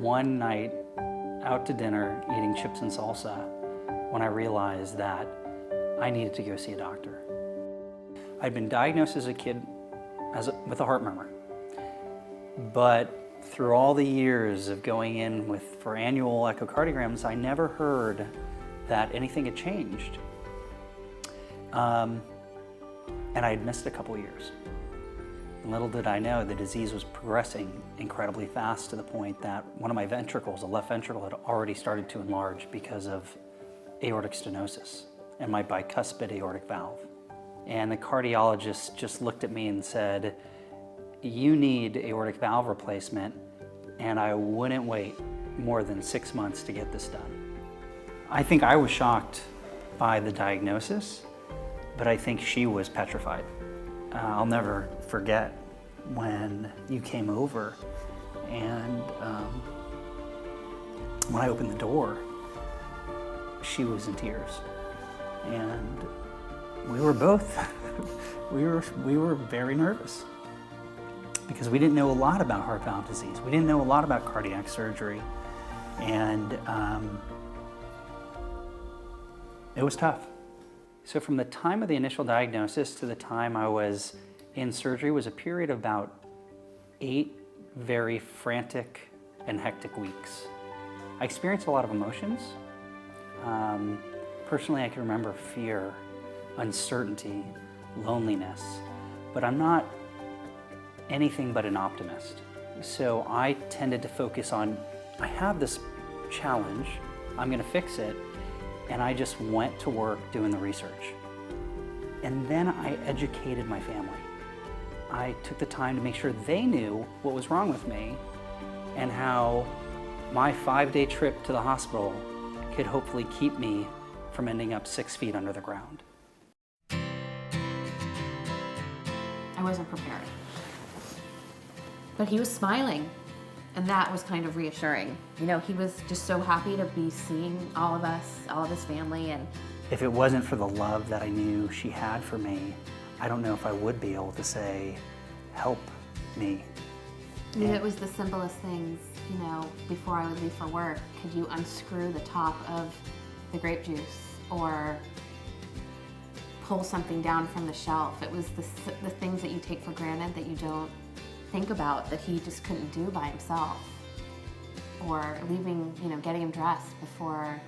one night out to dinner eating chips and salsa when I realized that I needed to go see a doctor. I'd been diagnosed as a kid with a heart murmur, but through all the years of going in for annual echocardiograms, I never heard that anything had changed. And I'd missed a couple years. And little did I know the disease was progressing incredibly fast to the point that one of my ventricles, the left ventricle, had already started to enlarge because of aortic stenosis and my bicuspid aortic valve. And the cardiologist just looked at me and said, "You need aortic valve replacement," and I wouldn't wait more than 6 months to get this done. I think I was shocked by the diagnosis, but I think she was petrified. I'll never forget when you came over and when I opened the door, she was in tears. And we were both, we were very nervous because we didn't know a lot about heart valve disease. We didn't know a lot about cardiac surgery. And it was tough. So from the time of the initial diagnosis to the time I was in surgery was a period of about 8 very frantic and hectic weeks. I experienced a lot of emotions. Personally, I can remember fear, uncertainty, loneliness, but I'm not anything but an optimist. So I tended to focus on, I have this challenge, I'm gonna fix it, and I just went to work doing the research. And then I educated my family. I took the time to make sure they knew what was wrong with me and how my 5-day trip to the hospital could hopefully keep me from ending up 6 feet under the ground. I wasn't prepared. But he was smiling, and that was kind of reassuring. You know, he was just so happy to be seeing all of us, all of his family. And if it wasn't for the love that I knew she had for me, I don't know if I would be able to say, "Help me." I mean, it was the simplest things, you know, before I would leave for work. Could you unscrew the top of the grape juice or pull something down from the shelf? It was the things that you take for granted that you don't think about that he just couldn't do by himself. Or leaving, you know, getting him dressed before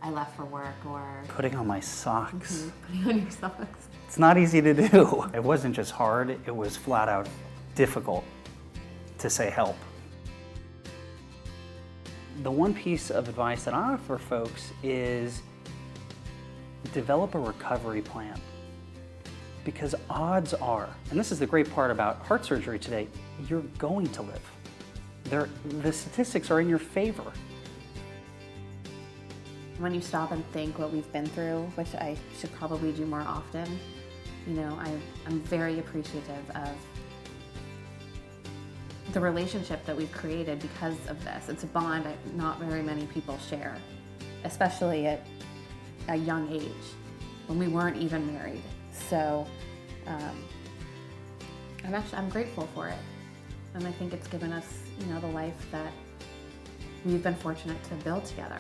I left for work, or putting on my socks. Putting on your socks. It's not easy to do. It wasn't just hard, it was flat out difficult to say help. The one piece of advice that I offer folks is develop a recovery plan. Because odds are, and this is the great part about heart surgery today, you're going to live. The statistics are in your favor. When you stop and think what we've been through, which I should probably do more often, you know, I'm very appreciative of the relationship that we've created because of this. It's a bond that not very many people share, especially at a young age, when we weren't even married. So I'm grateful for it. And I think it's given us, you know, the life that we've been fortunate to build together.